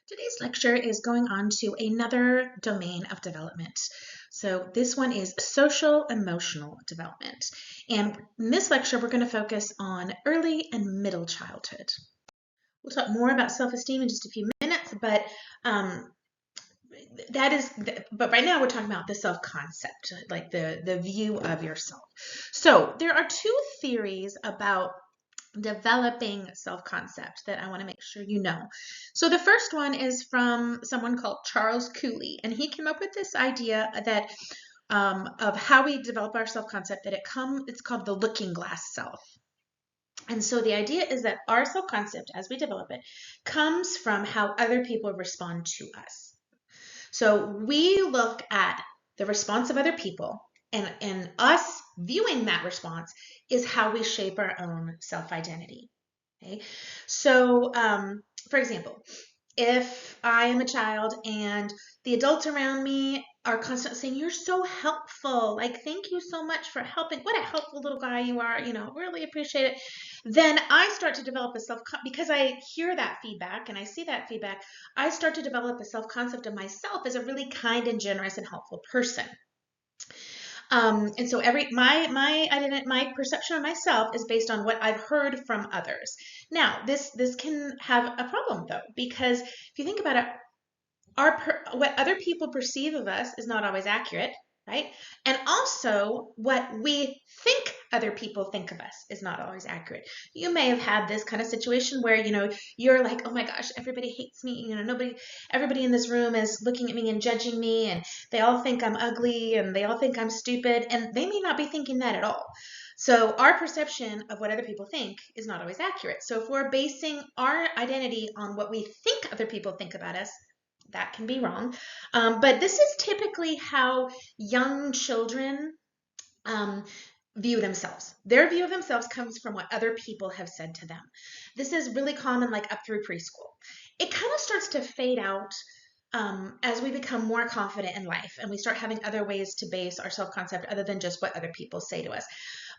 Today's lecture is going on to another domain of development. So this one is social emotional development. And in this lecture, we're going to focus on early and middle childhood. We'll talk more about self-esteem in just a few minutes, um, but right now we're talking about the self-concept, like the view of yourself. So there are two theories about developing self-concept that I want to make sure you know. So the first one is from someone called Charles Cooley, and he came up with this idea that of how we develop our self-concept, that it's called the looking glass self. And so the idea is that our self-concept, as we develop it, comes from how other people respond to us. So we look at the response of other people, and us viewing that response is how we shape our own self-identity. Okay, so for example, if I am a child and the adults around me are constantly saying, "You're so helpful, like thank you so much for helping, what a helpful little guy you are, really appreciate it," then I start to develop a because I hear that feedback and I see that feedback, I start to develop a self-concept of myself as a really kind and generous and helpful person. And so my perception of myself is based on what I've heard from others. Now, this can have a problem though, because if you think about it, what other people perceive of us is not always accurate, right? And also what we think other people think of us is not always accurate. You may have had this kind of situation where, you're like, oh my gosh, everybody hates me. Everybody in this room is looking at me and judging me, and they all think I'm ugly and they all think I'm stupid, and they may not be thinking that at all. So our perception of what other people think is not always accurate. So if we're basing our identity on what we think other people think about us, that can be wrong. But this is typically how young children view themselves. Their view of themselves comes from what other people have said to them. This is really common, like up through preschool. It kind of starts to fade out as we become more confident in life and we start having other ways to base our self-concept other than just what other people say to us.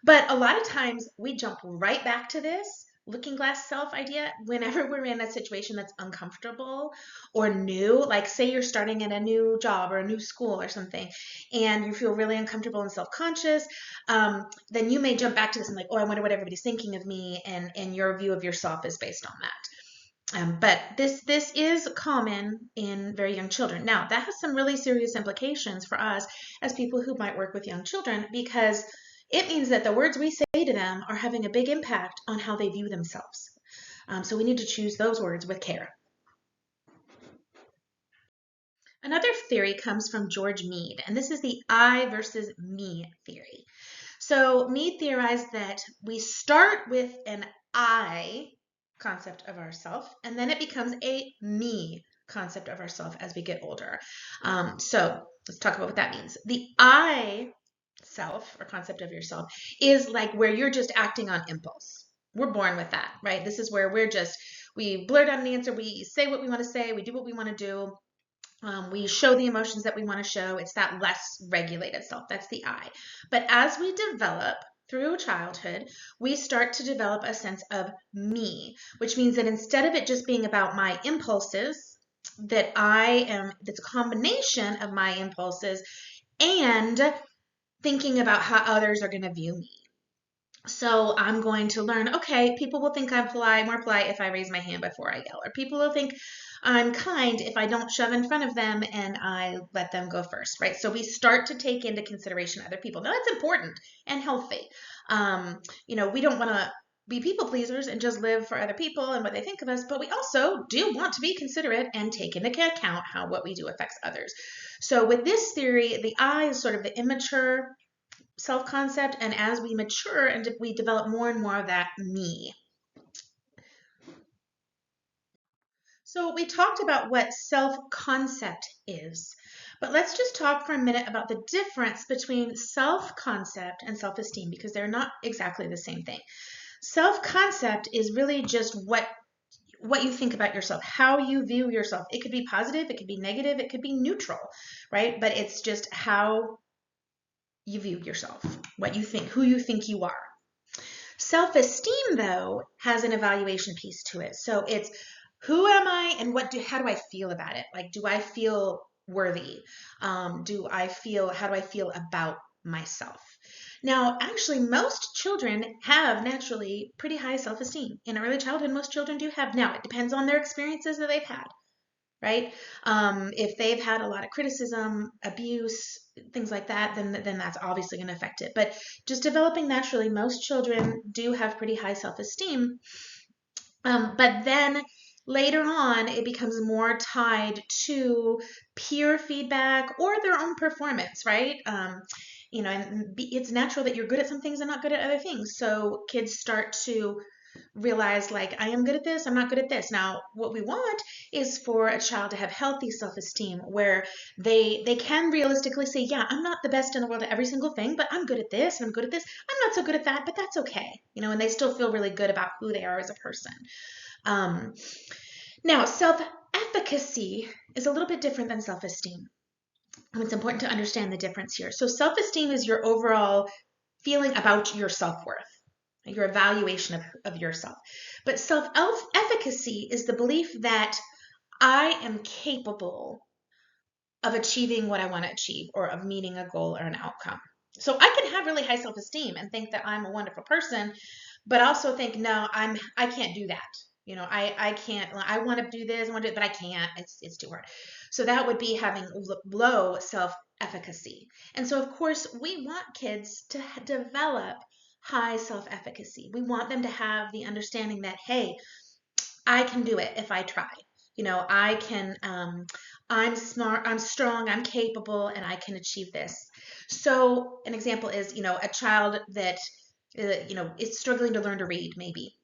But a lot of times we jump right back to this looking glass self idea whenever we're in a situation that's uncomfortable or new. Like say you're starting at a new job or a new school or something and you feel really uncomfortable and self-conscious, then you may jump back to this and like, oh, I wonder what everybody's thinking of me, and your view of yourself is based on that. But this is common in very young children. Now, that has some really serious implications for us as people who might work with young children, because it means that the words we say to them are having a big impact on how they view themselves. So we need to choose those words with care. Another theory comes from George Mead, and this is the I versus me theory. So Mead theorized that we start with an I concept of ourself, and then it becomes a me concept of ourself as we get older. So let's talk about what that means. The I self, or concept of yourself, is like where you're just acting on impulse. We're born with that, right? This is where we blurt out an answer, we say what we want to say, we do what we want to do. We show the emotions that we want to show. It's that less regulated self. That's the I. But as we develop through childhood, we start to develop a sense of me, which means that instead of it just being about my impulses, that's a combination of my impulses and thinking about how others are going to view me. So I'm going to learn, okay, people will think I'm more polite if I raise my hand before I yell, or people will think I'm kind if I don't shove in front of them and I let them go first, right? So we start to take into consideration other people. Now that's important and healthy. We don't want to be people pleasers and just live for other people and what they think of us, but we also do want to be considerate and take into account how what we do affects others. So with this theory, the I is sort of the immature self-concept, and as we mature and we develop more and more of that me. So we talked about what self-concept is, but let's just talk for a minute about the difference between self-concept and self-esteem, because they're not exactly the same thing. Self-concept is really just what you think about yourself, how you view yourself. It could be positive, it could be negative, it could be neutral, right? But it's just how you view yourself, what you think, who you think you are. Self-esteem, though, has an evaluation piece to it. So it's who am I and how do I feel about it? Like, do I feel worthy? How do I feel about myself? Now, actually, most children have naturally pretty high self-esteem. In early childhood, most children do have. Now, it depends on their experiences that they've had, right? If they've had a lot of criticism, abuse, things like that, then that's obviously going to affect it. But just developing naturally, most children do have pretty high self-esteem. But then later on, it becomes more tied to peer feedback or their own performance, right? And it's natural that you're good at some things and not good at other things. So kids start to realize, like, I am good at this, I'm not good at this. Now, what we want is for a child to have healthy self-esteem where they can realistically say, yeah, I'm not the best in the world at every single thing, but I'm good at this and I'm good at this. I'm not so good at that, but that's okay. And they still feel really good about who they are as a person. Um, Now, self-efficacy is a little bit different than self-esteem. And it's important to understand the difference here. So self-esteem is your overall feeling about your self-worth, your evaluation of yourself. But self-efficacy is the belief that I am capable of achieving what I want to achieve or of meeting a goal or an outcome. So I can have really high self-esteem and think that I'm a wonderful person, but also think, no, I can't do that. I can't, I want to do this, I want to do it, but I can't. It's too hard. So that would be having low self-efficacy. And so of course we want kids to develop high self-efficacy. We want them to have the understanding that, hey, I can do it if I try. I can, I'm smart, I'm strong, I'm capable, and I can achieve this. So an example is, a child that, is struggling to learn to read, maybe.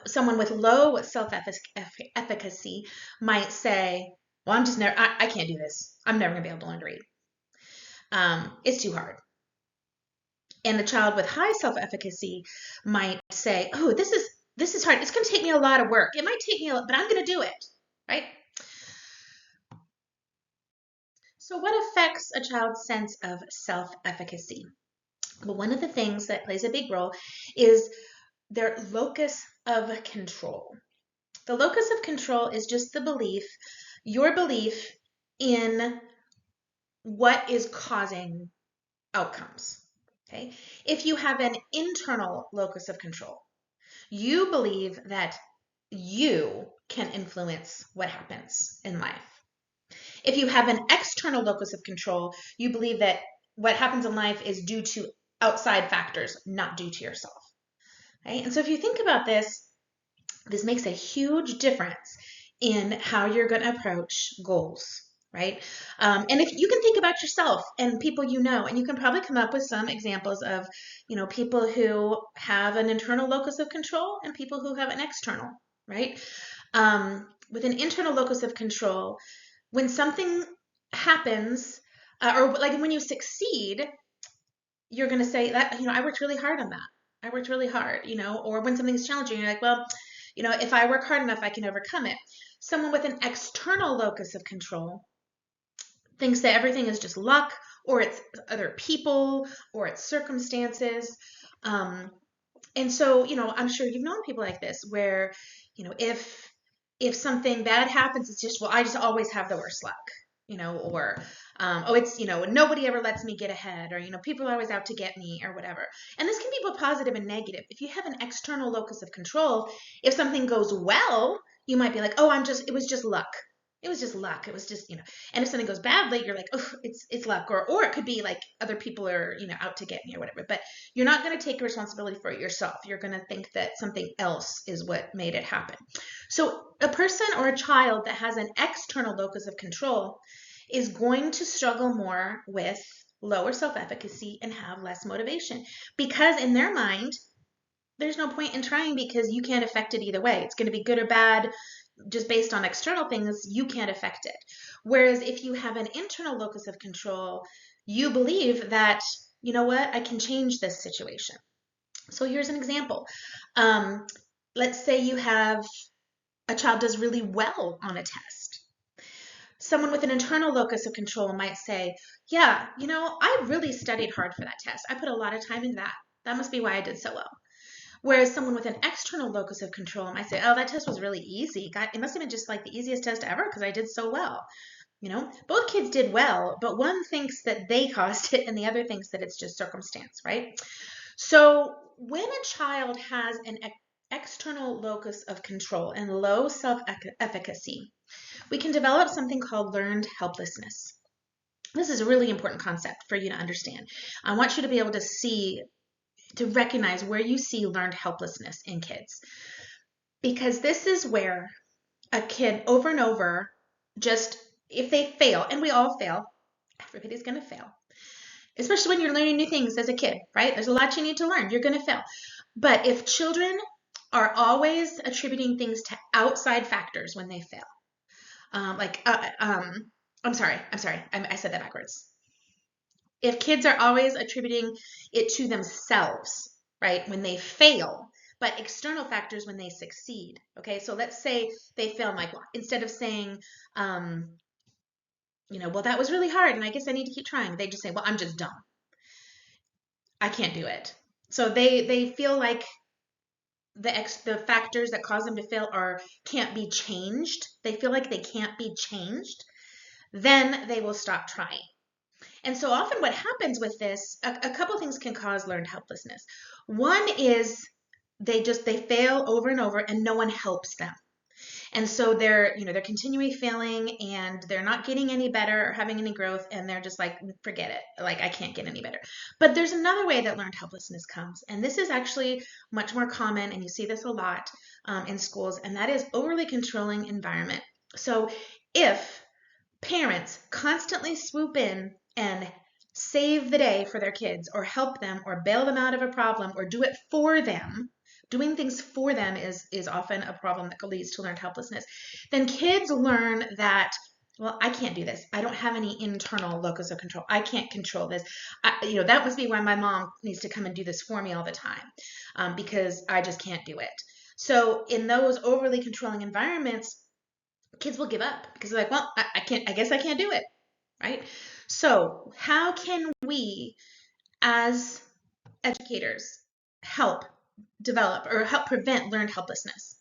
Someone with low self-efficacy might say, well, I can't do this. I'm never gonna be able to learn to read. It's too hard. And the child with high self-efficacy might say, oh, this is hard. It's going to take me a lot of work. It might take me a lot, but I'm going to do it, right? So what affects a child's sense of self-efficacy? Well, one of the things that plays a big role is their locus of control. The locus of control is just your belief in what is causing outcomes. Okay? If you have an internal locus of control, you believe that you can influence what happens in life. If you have an external locus of control, you believe that what happens in life is due to outside factors, not due to yourself. Right? And so if you think about this makes a huge difference in how you're going to approach goals. Right? And if you can think about yourself and people and you can probably come up with some examples of, people who have an internal locus of control and people who have an external, right? With an internal locus of control, when something happens, or like when you succeed, you're going to say that, I worked really hard on that. I worked really hard, or when something's challenging, you're like, well, if I work hard enough, I can overcome it. Someone with an external locus of control thinks that everything is just luck, or it's other people, or it's circumstances. And so, I'm sure you've known people like this where, if something bad happens, it's just, well, I just always have the worst luck, or, oh, it's, nobody ever lets me get ahead, or, people are always out to get me or whatever. And this can be both positive and negative. If you have an external locus of control, if something goes well, you might be like, oh, it was just luck. It was just luck. It was just, and if something goes badly, you're like, oh, it's luck. Or it could be like other people are, out to get me or whatever. But you're not going to take responsibility for it yourself. You're going to think that something else is what made it happen. So a person or a child that has an external locus of control is going to struggle more with lower self-efficacy and have less motivation, because in their mind, there's no point in trying because you can't affect it either way. It's going to be good or bad just based on external things. You can't affect it. Whereas if you have an internal locus of control, you believe that, you know what, I can change this situation. So here's an example. Let's say you have a child does really well on a test. Someone with an internal locus of control might say, yeah, I really studied hard for that test. I put a lot of time in that. That must be why I did so well. Whereas someone with an external locus of control might say, oh, that test was really easy. God, it must have been just like the easiest test ever because I did so well. Both kids did well, but one thinks that they caused it and the other thinks that it's just circumstance, right? So when a child has an external locus of control and low self-efficacy, we can develop something called learned helplessness. This is a really important concept for you to understand. I want you to be able to recognize where you see learned helplessness in kids. Because this is where a kid over and over, just if they fail, and we all fail, everybody's going to fail, especially when you're learning new things as a kid, right? There's a lot you need to learn. You're going to fail. But if children are always attributing things to outside factors when they fail, I'm sorry, I said that backwards. If kids are always attributing it to themselves, right, when they fail, but external factors when they succeed, okay? So let's say they fail, like, instead of saying, well, that was really hard and I guess I need to keep trying, they just say, well, I'm just dumb. I can't do it. So they feel like the factors that cause them to fail can't be changed. They feel like they can't be changed. Then they will stop trying. And so often what happens with this, a couple things can cause learned helplessness. One is they fail over and over and no one helps them. And so they're continually failing and they're not getting any better or having any growth, and they're just like, forget it. Like, I can't get any better. But there's another way that learned helplessness comes. And this is actually much more common, and you see this a lot in schools, and that is overly controlling environment. So if parents constantly swoop in and save the day for their kids or help them or bail them out of a problem or do it for them, doing things for them is often a problem that leads to learned helplessness. Then kids learn that, well, I can't do this. I don't have any internal locus of control. I can't control this. That must be why my mom needs to come and do this for me all the time, because I just can't do it. So in those overly controlling environments, kids will give up because they're like, well, I guess I can't do it, right? So how can we as educators help develop or help prevent learned helplessness?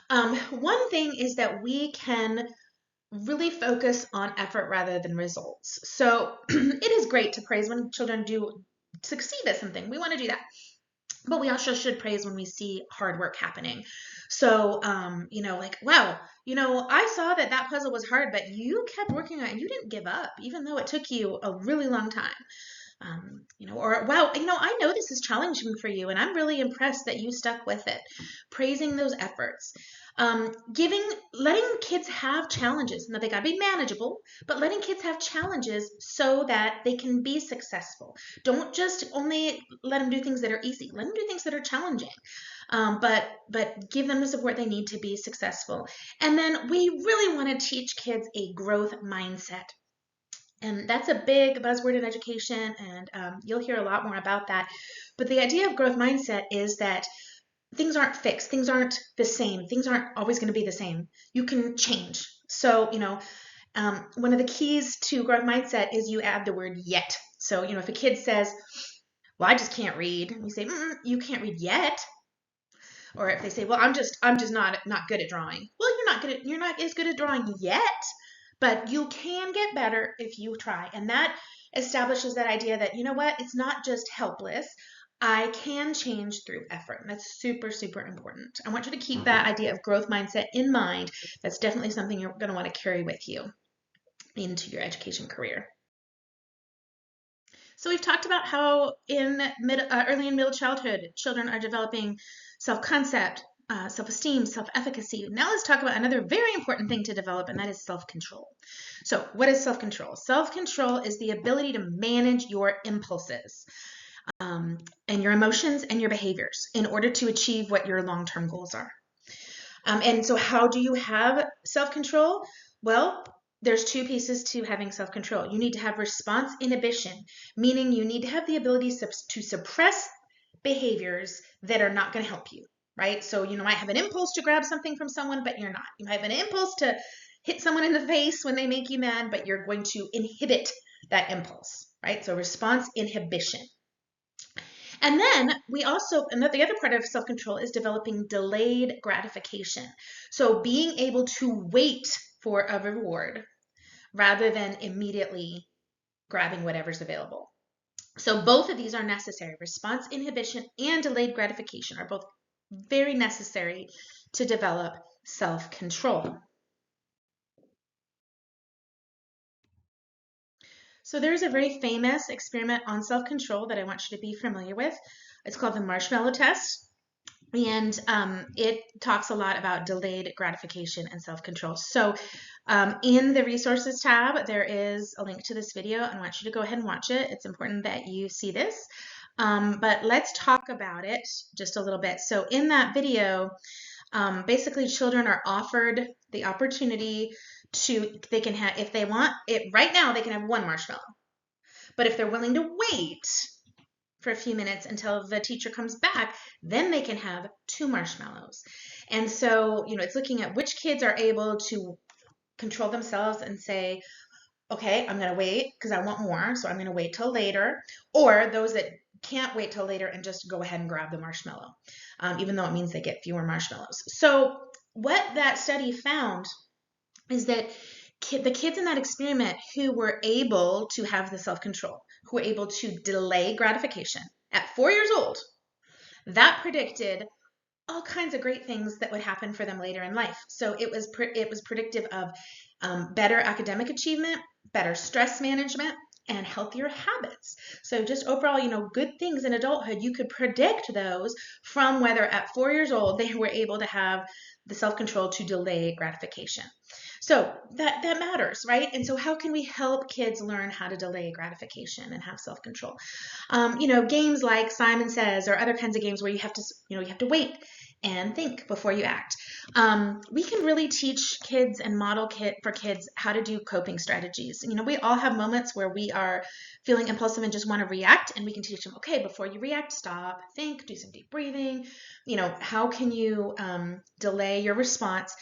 One thing is that we can really focus on effort rather than results. So it is great to praise when children do succeed at something. We want to do that. But we also should praise when we see hard work happening. So, like, wow, I saw that puzzle was hard, but you kept working on it and you didn't give up, even though it took you a really long time. Or wow, I know this is challenging for you and I'm really impressed that you stuck with it. Praising those efforts. Letting kids have challenges. Now, they gotta be manageable, but letting kids have challenges so that they can be successful. Don't just only let them do things that are easy. Let them do things that are challenging. But give them the support they need to be successful. And then we really want to teach kids a growth mindset. And that's a big buzzword in education, and you'll hear a lot more about that. But the idea of growth mindset is that things aren't fixed. Things aren't the same. Things aren't always going to be the same. You can change. So, one of the keys to growth mindset is you add the word yet. So, if a kid says, well, I just can't read, we say, you can't read yet. Or if they say, well, I'm just not good at drawing. Well, you're not as good at drawing yet, but you can get better if you try. And that establishes that idea that, it's not just helpless. I can change through effort. And that's super, super important. I want you to keep that idea of growth mindset in mind. That's definitely something you're going to want to carry with you into your education career. So we've talked about how in early and middle childhood, children are developing self-concept, self-esteem, self-efficacy. Now let's talk about another very important thing to develop, and that is self-control. So what is self-control? Self-control is the ability to manage your impulses and your emotions and your behaviors in order to achieve what your long-term goals are. And so how do you have self-control? Well, there's two pieces to having self-control. You need to have response inhibition, meaning you need to have the ability to suppress behaviors that are not going to help you, right? So you might have an impulse to grab something from someone, but you're not. You might have an impulse to hit someone in the face when they make you mad, but you're going to inhibit that impulse, right? So response inhibition. And then we also, the other part of self-control is developing delayed gratification. So being able to wait for a reward rather than immediately grabbing whatever's available. So both of these are necessary. Response inhibition and delayed gratification are both very necessary to develop self-control. So there's a very famous experiment on self-control that I want you to be familiar with. It's called the marshmallow test. And it talks a lot about delayed gratification and self-control. So in the resources tab, there is a link to this video, and I want you to go ahead and watch it. It's important that you see this. But let's talk about it just a little bit. So in that video, basically children are offered the opportunity to, they can have, if they want it right now, they can have one marshmallow. But if they're willing to wait for a few minutes until the teacher comes back, then they can have 2 marshmallows. And so, it's looking at which kids are able to control themselves and say, okay, I'm going to wait because I want more, so I'm going to wait till later, or those that can't wait till later and just go ahead and grab the marshmallow, even though it means they get fewer marshmallows. So what that study found is that the kids in that experiment who were able to have the self-control, who were able to delay gratification at 4 years old, that predicted all kinds of great things that would happen for them later in life. So it was predictive of better academic achievement, better stress management, and healthier habits. So just overall, good things in adulthood, you could predict those from whether at 4 years old they were able to have the self-control to delay gratification. So that matters, right? And so how can we help kids learn how to delay gratification and have self-control? Games like Simon Says or other kinds of games where you have to wait and think before you act. We can really teach kids and model for kids how to do coping strategies. We all have moments where we are feeling impulsive and just want to react, and we can teach them, okay, before you react, stop, think, do some deep breathing. How can you delay your response?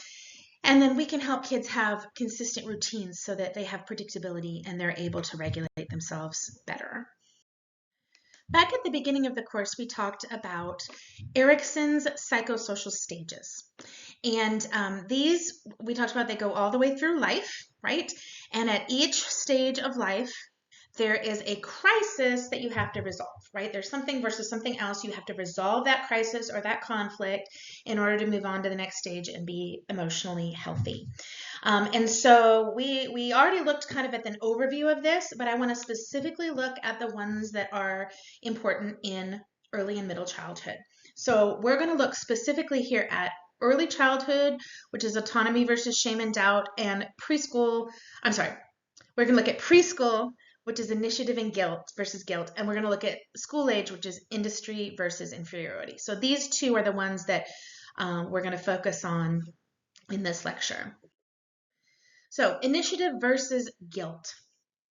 And then we can help kids have consistent routines so that they have predictability and they're able to regulate themselves better. Back at the beginning of the course, we talked about Erikson's psychosocial stages. And these, we talked about, they go all the way through life, right? And at each stage of life, there is a crisis that you have to resolve, right? There's something versus something else. You have to resolve that crisis or that conflict in order to move on to the next stage and be emotionally healthy. And so we already looked kind of at an overview of this, but I want to specifically look at the ones that are important in early and middle childhood. So we're going to look specifically here at early childhood, which is autonomy versus shame and doubt, and preschool. We're going to look at preschool, which is initiative and guilt versus guilt, and we're going to look at school age, which is industry versus inferiority. So these two are the ones that we're going to focus on in this lecture. So initiative versus guilt.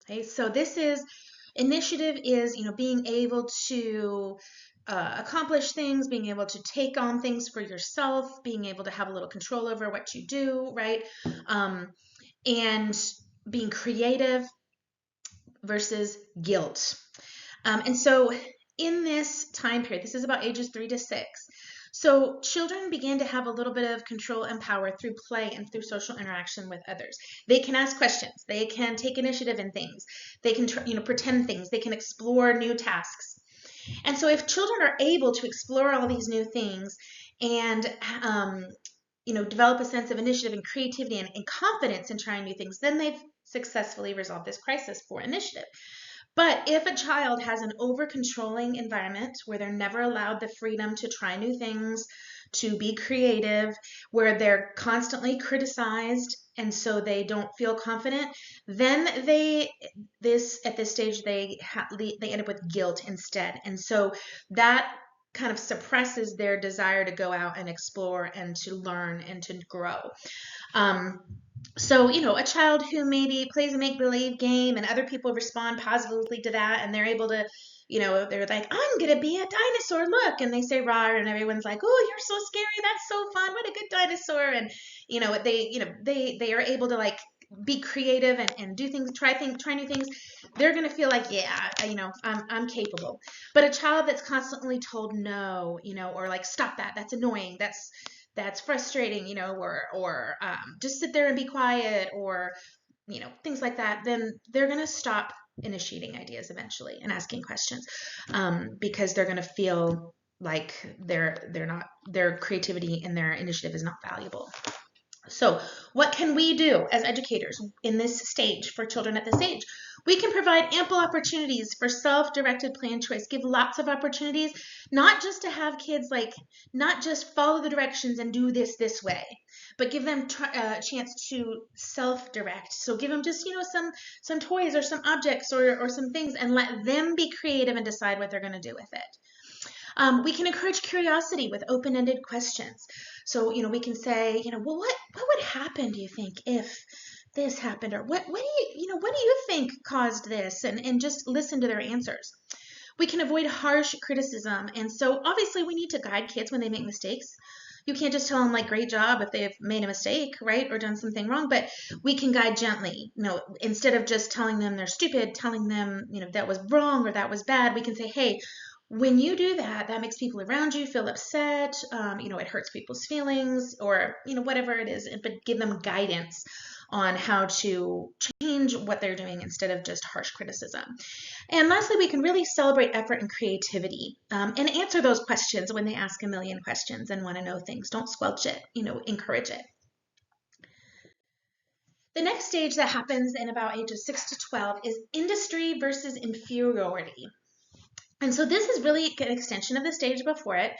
Okay, so initiative is being able to accomplish things, being able to take on things for yourself, being able to have a little control over what you do, right? And being creative versus guilt. And so in this time period, this is about ages 3 to 6. So children begin to have a little bit of control and power through play and through social interaction with others. They can ask questions. They can take initiative in things. They can pretend things. They can explore new tasks. And so if children are able to explore all these new things and develop a sense of initiative and creativity and confidence in trying new things, then they've successfully resolved this crisis for initiative. But if a child has an over-controlling environment where they're never allowed the freedom to try new things, to be creative, where they're constantly criticized and so they don't feel confident, then at this stage they end up with guilt instead. And so that kind of suppresses their desire to go out and explore and to learn and to grow. So, a child who maybe plays a make-believe game and other people respond positively to that and they're able to, they're like, I'm going to be a dinosaur, look. And they say, rah, and everyone's like, oh, you're so scary. That's so fun. What a good dinosaur. And, they are able to be creative and do things, try new things, they're going to feel like, yeah, I'm capable. But a child that's constantly told no, or like, stop that, that's annoying, that's frustrating, or just sit there and be quiet, or things like that, then they're going to stop initiating ideas eventually and asking questions, because they're going to feel like their creativity and their initiative is not valuable. So what can we do as educators in this stage for children at this age? We can provide ample opportunities for self-directed plan choice, give lots of opportunities, not just to have kids not just follow the directions and do this way, but give them a chance to self-direct. So give them just, some toys or some objects or some things, and let them be creative and decide what they're going to do with it. We can encourage curiosity with open-ended questions. So, we can say, well, what would happen, do you think, if this happened? Or what do you think caused this? And just listen to their answers. We can avoid harsh criticism. And so obviously we need to guide kids when they make mistakes. You can't just tell them like, great job if they've made a mistake, right? Or done something wrong, but we can guide gently. Instead of just telling them they're stupid, telling them, that was wrong or that was bad, we can say, hey, when you do that, that makes people around you feel upset. It hurts people's feelings, or, whatever it is, but give them guidance on how to change what they're doing instead of just harsh criticism. And lastly, we can really celebrate effort and creativity, and answer those questions when they ask a million questions and want to know things. Don't squelch it, encourage it. The next stage that happens in about ages 6 to 12 is industry versus inferiority. And so this is really an extension of the stage before it.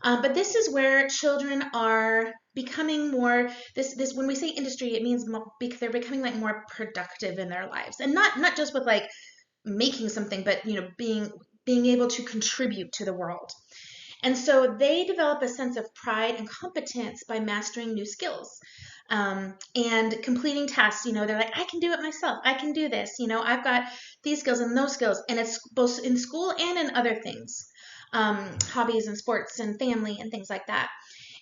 But this is where children are becoming more, when we say industry, it means they're becoming like more productive in their lives, and not just with like making something, but being able to contribute to the world. And so they develop a sense of pride and competence by mastering new skills, and completing tasks. They're like, I can do it myself. I can do this. I've got these skills and those skills. And it's both in school and in other things, hobbies and sports and family and things like that.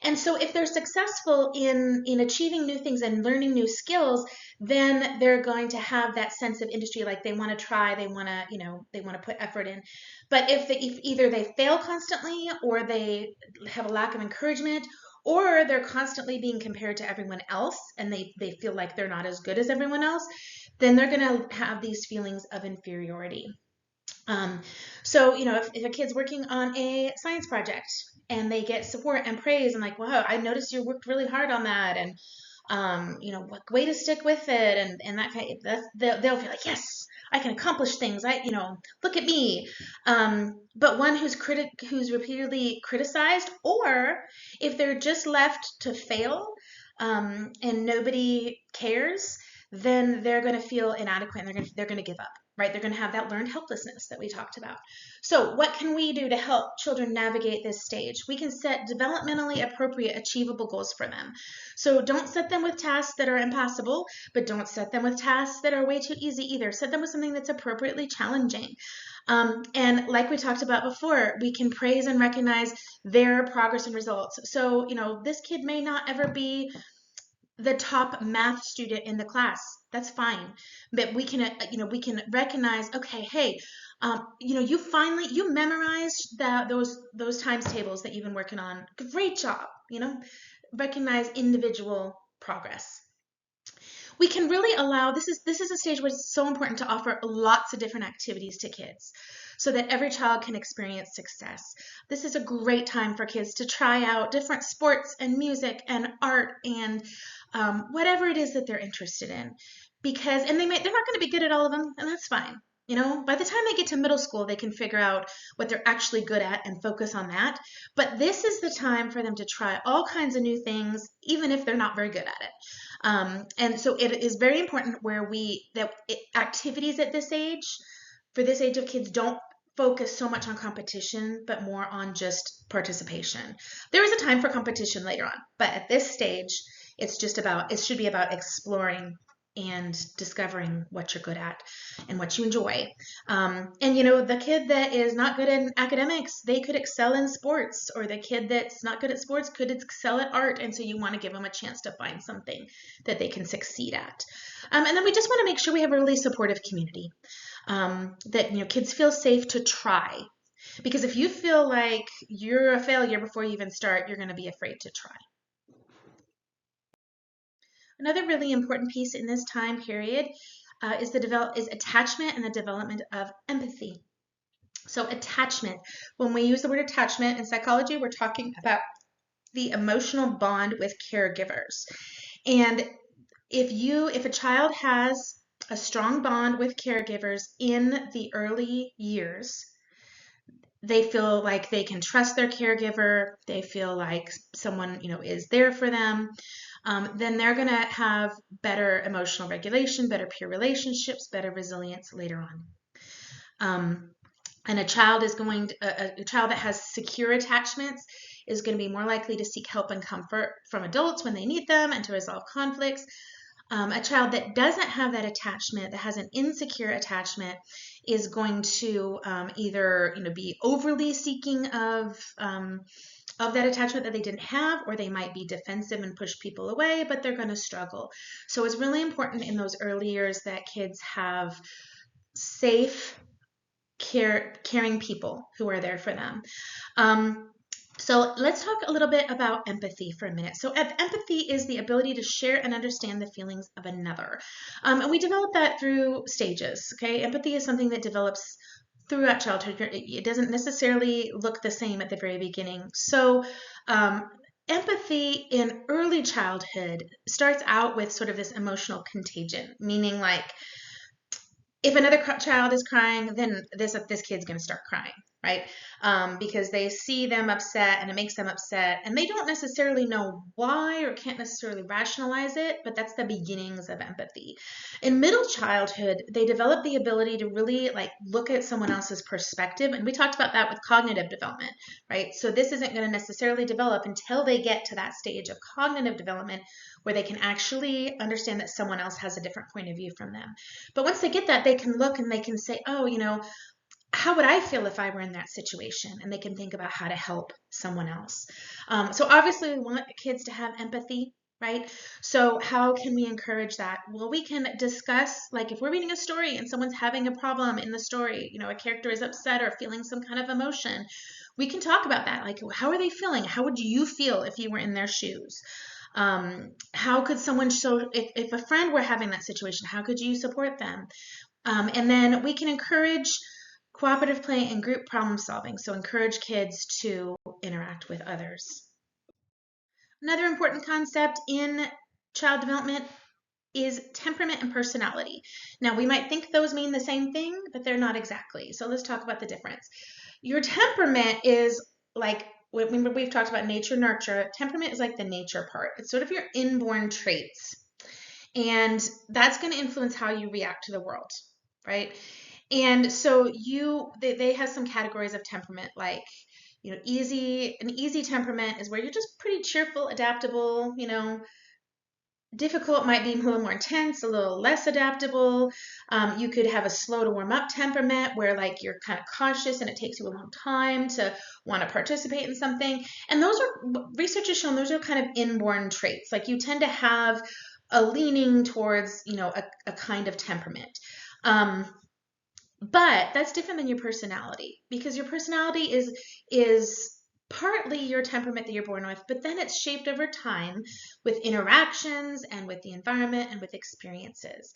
And so if they're successful in achieving new things and learning new skills, then they're going to have that sense of industry, like they want to try, they want to put effort in. But if either they fail constantly, or they have a lack of encouragement, or they're constantly being compared to everyone else and they feel like they're not as good as everyone else, then they're going to have these feelings of inferiority. So, if a kid's working on a science project and they get support and praise and like, wow, I noticed you worked really hard on that, and way to stick with it, and that kind of, they'll feel like, yes, I can accomplish things. Look at me. But one who's repeatedly criticized, or if they're just left to fail, and nobody cares, then they're going to feel inadequate, and they're going to give up. Right? They're going to have that learned helplessness that we talked about. So what can we do to help children navigate this stage? We can set developmentally appropriate, achievable goals for them. So don't set them with tasks that are impossible, but don't set them with tasks that are way too easy either. Set them with something that's appropriately challenging. And like we talked about before, we can praise and recognize their progress and results. So, this kid may not ever be the top math student in the class. That's fine. But we can, we can recognize, okay, hey, you memorized those times tables that you've been working on. Great job. Recognize individual progress. We can really allow, this is a stage where it's so important to offer lots of different activities to kids so that every child can experience success. This is a great time for kids to try out different sports and music and art and whatever it is that they're interested in, because they're not going to be good at all of them, and that's fine. By the time they get to middle school, they can figure out what they're actually good at and focus on that. But this is the time for them to try all kinds of new things, even if they're not very good at it. And so it is very important activities at this age, for this age of kids, don't focus so much on competition, but more on just participation. There is a time for competition later on, but at this stage, it should be about exploring and discovering what you're good at and what you enjoy. And the kid that is not good in academics, they could excel in sports, or the kid that's not good at sports could excel at art. And so you want to give them a chance to find something that they can succeed at. And then we just want to make sure we have a really supportive community, that kids feel safe to try. Because if you feel like you're a failure before you even start, you're going to be afraid to try. Another really important piece in this time period is attachment and the development of empathy. So attachment, when we use the word attachment in psychology, we're talking about the emotional bond with caregivers. And if a child has a strong bond with caregivers in the early years, they feel like they can trust their caregiver, they feel like someone is there for them, then they're going to have better emotional regulation, better peer relationships, better resilience later on. And a child that has secure attachments is going to be more likely to seek help and comfort from adults when they need them and to resolve conflicts. A child that doesn't have that attachment, that has an insecure attachment, is going to either be overly seeking of that attachment that they didn't have, or they might be defensive and push people away, but they're going to struggle. So it's really important in those early years that kids have safe, caring people who are there for them. So let's talk a little bit about empathy for a minute. So empathy is the ability to share and understand the feelings of another. And we develop that through stages, okay? Empathy is something that develops throughout childhood. It doesn't necessarily look the same at the very beginning. So empathy in early childhood starts out with sort of this emotional contagion, meaning like if another child is crying, then this kid's going to start crying, right? Because they see them upset and it makes them upset, and they don't necessarily know why or can't necessarily rationalize it, but that's the beginnings of empathy. In middle childhood, they develop the ability to really look at someone else's perspective, and we talked about that with cognitive development, right? So this isn't going to necessarily develop until they get to that stage of cognitive development where they can actually understand that someone else has a different point of view from them. But once they get that, they can look and they can say, oh, how would I feel if I were in that situation? And they can think about how to help someone else. So obviously we want kids to have empathy, right? So how can we encourage that? Well, we can discuss, if we're reading a story and someone's having a problem in the story, a character is upset or feeling some kind of emotion, we can talk about that. How are they feeling? How would you feel if you were in their shoes? How could someone if a friend were having that situation, how could you support them? And then we can encourage cooperative play and group problem solving. So encourage kids to interact with others. Another important concept in child development is temperament and personality. Now, we might think those mean the same thing, but they're not exactly. So let's talk about the difference. Your temperament is when we've talked about nature, nurture. Temperament is like the nature part. It's sort of your inborn traits. And that's going to influence how you react to the world, right? And so they have some categories of temperament, an easy temperament is where you're just pretty cheerful, adaptable, Difficult might be a little more intense, a little less adaptable. You could have a slow to warm up temperament where you're kind of cautious and it takes you a long time to want to participate in something. And research has shown those are kind of inborn traits. You tend to have a leaning towards, a kind of temperament. But that's different than your personality, because your personality is partly your temperament that you're born with, but then it's shaped over time with interactions and with the environment and with experiences.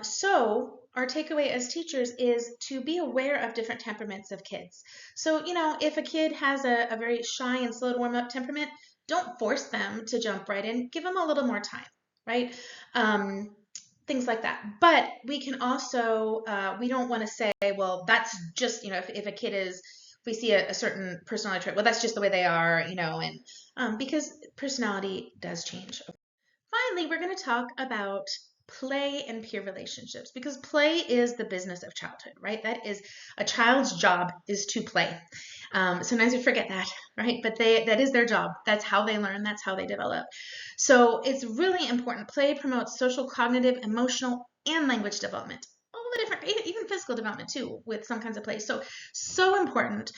So our takeaway as teachers is to be aware of different temperaments of kids. So, if a kid has a very shy and slow to warm up temperament, don't force them to jump right in. Give them a little more time, right? Things like that. But we can also, we don't want to say, well, that's just, if a kid is, if we see a certain personality trait, well, that's just the way they are, and because personality does change. Finally, we're going to talk about play and peer relationships, because play is the business of childhood, right? That is a child's job, is to play. Sometimes we forget that, right? But that is their job. That's how they learn. That's how they develop. So it's really important. Play promotes social, cognitive, emotional, and language development. All the different, even physical development too, with some kinds of play. So important.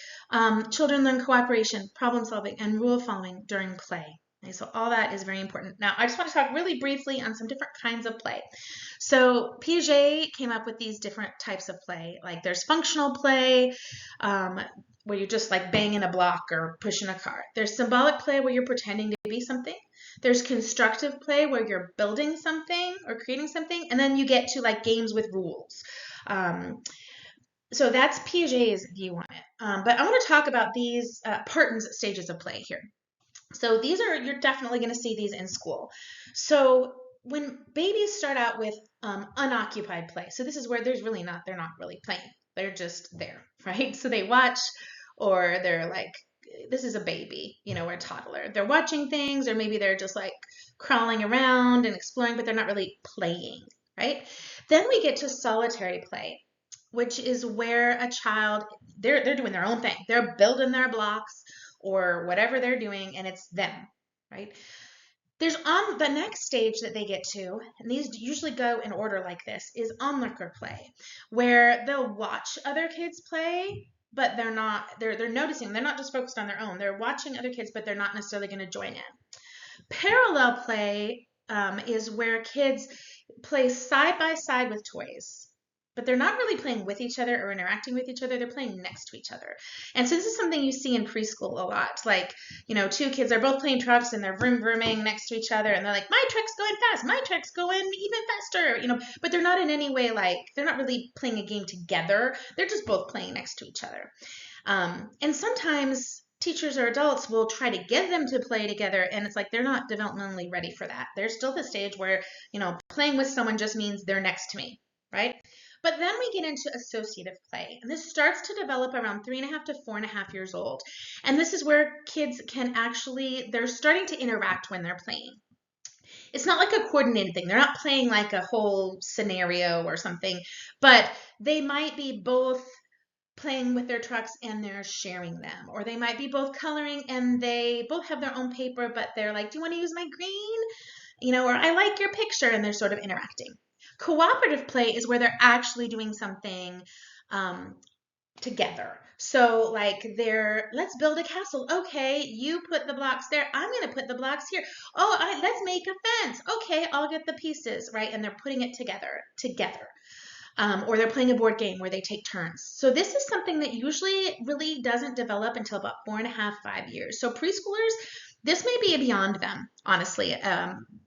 Children learn cooperation, problem solving, and rule following during play. Okay, so all that is very important. Now, I just want to talk really briefly on some different kinds of play. So Piaget came up with these different types of play. Like there's functional play, where you're just like banging a block or pushing a cart. There's symbolic play where you're pretending to be something. There's constructive play where you're building something or creating something. And then you get to like games with rules. So that's Piaget's view on it. But I want to talk about these Parton's stages of play here. So these are, you're definitely going to see these in school. So when babies start out with unoccupied play, so this is where they're not really playing. They're just there, right? So they watch, or they're like, this is a baby, or a toddler. They're watching things, or maybe they're just like crawling around and exploring, but they're not really playing, right? Then we get to solitary play, which is where a child, they're doing their own thing. They're building their blocks or whatever they're doing, and it's them, right? There's on the next stage that they get to, and these usually go in order like this, is onlooker play, where they'll watch other kids play, but they're noticing, they're not just focused on their own. They're watching other kids, but they're not necessarily going to join in. Parallel play is where kids play side by side with toys, but they're not really playing with each other or interacting with each other. They're playing next to each other. And so this is something you see in preschool a lot. Like, two kids are both playing trucks and they're vroom vrooming next to each other, and they're like, my truck's going fast, my truck's going even faster, but they're not in any way like, they're not really playing a game together. They're just both playing next to each other. And sometimes teachers or adults will try to get them to play together, and it's like they're not developmentally ready for that. They're still at the stage where, playing with someone just means they're next to me, right? But then we get into associative play, and this starts to develop around 3.5 to 4.5 years old. And this is where kids they're starting to interact when they're playing. It's not like a coordinated thing. They're not playing like a whole scenario or something, but they might be both playing with their trucks and they're sharing them. Or they might be both coloring and they both have their own paper, but they're like, do you want to use my green? Or I like your picture, and they're sort of interacting. Cooperative play is where they're actually doing something together. So like let's build a castle. Okay, you put the blocks there. I'm going to put the blocks here. Oh, let's make a fence. Okay, I'll get the pieces, right? And they're putting it together. Or they're playing a board game where they take turns. So this is something that usually really doesn't develop until about 4.5, 5 years. So preschoolers, this may be beyond them, honestly,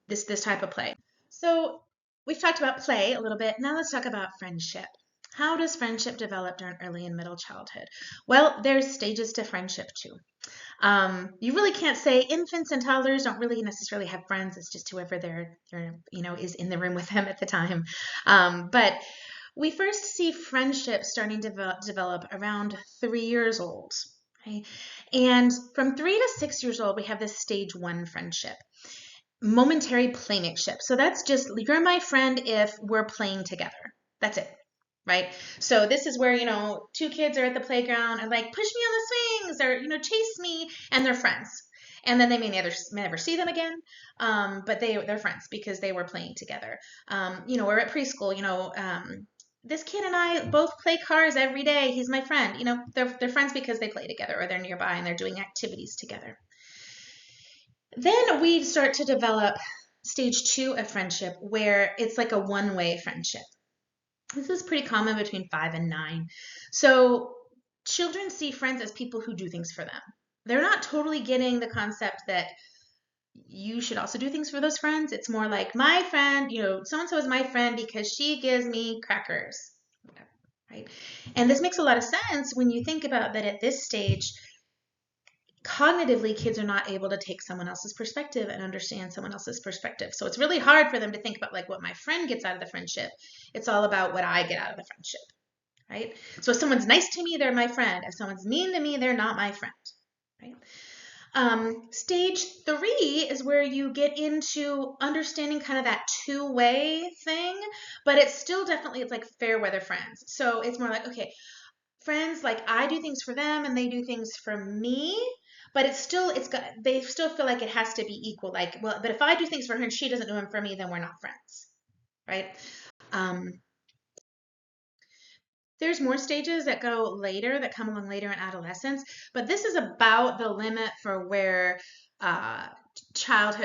this type of play. So we've talked about play a little bit. Now let's talk about friendship. How does friendship develop during early and middle childhood? Well, there's stages to friendship too. You really can't say infants and toddlers don't really necessarily have friends. It's just whoever they're is in the room with them at the time. But we first see friendship starting to develop around 3 years old. Okay? And from 3 to 6 years old, we have this stage 1 friendship. Momentary playmateship. So that's just, you're my friend if we're playing together. That's it, right? So this is where, two kids are at the playground and like, push me on the swings or, chase me, and they're friends. And then they may never see them again, but they're friends because they were playing together. Or at preschool, this kid and I both play cars every day. He's my friend. They're friends because they play together, or they're nearby and they're doing activities together. Then we start to develop stage 2 of friendship, where it's like a one-way friendship. This is pretty common between 5 and 9. So children see friends as people who do things for them. They're not totally getting the concept that you should also do things for those friends. It's more like, my friend, so-and-so is my friend because she gives me crackers, right? And this makes a lot of sense when you think about that at this stage. Cognitively, kids are not able to take someone else's perspective and understand someone else's perspective. So it's really hard for them to think about like what my friend gets out of the friendship. It's all about what I get out of the friendship, right? So if someone's nice to me, they're my friend. If someone's mean to me, they're not my friend, right? Stage 3 is where you get into understanding kind of that two-way thing, but it's still definitely, it's like fair weather friends. So it's more like, okay, friends, like I do things for them and they do things for me, but they still feel like it has to be equal. Like, well, but if I do things for her and she doesn't do them for me, then we're not friends, right? Um, there's more stages that go later, that come along later in adolescence, but this is about the limit for where uh,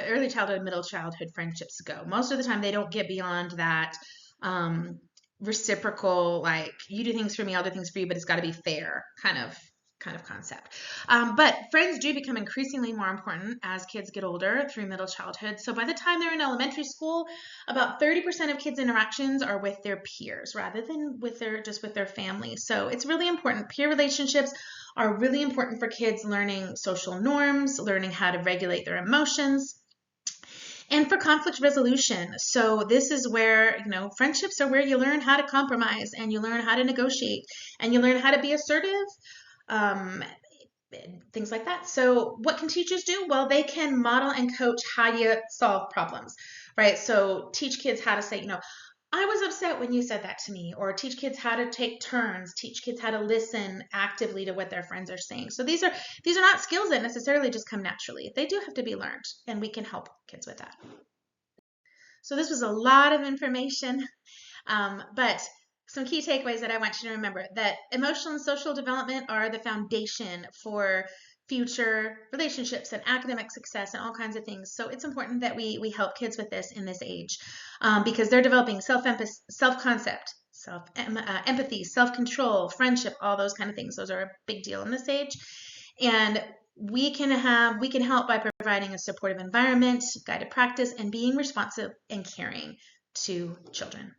early childhood, middle childhood friendships go. Most of the time, they don't get beyond that um, reciprocal, like you do things for me, I'll do things for you, but it's got to be fair kind of concept. But friends do become increasingly more important as kids get older through middle childhood. So by the time they're in elementary school, about 30% of kids' interactions are with their peers rather than with their family. So it's really important. Peer relationships are really important for kids learning social norms, learning how to regulate their emotions, and for conflict resolution. So this is where, friendships are where you learn how to compromise and you learn how to negotiate and you learn how to be assertive, um, things like that. So what can teachers do? Well, they can model and coach how you solve problems, right? So teach kids how to say, I was upset when you said that to me, or teach kids how to take turns, teach kids how to listen actively to what their friends are saying. So these are not skills that necessarily just come naturally. They do have to be learned, and we can help kids with that. So this was a lot of information, but some key takeaways that I want you to remember: that emotional and social development are the foundation for future relationships and academic success and all kinds of things. So it's important that we help kids with this in this age, because they're developing self-concept, empathy, self-control, friendship, all those kind of things. Those are a big deal in this age. And we can help by providing a supportive environment, guided practice, and being responsive and caring to children.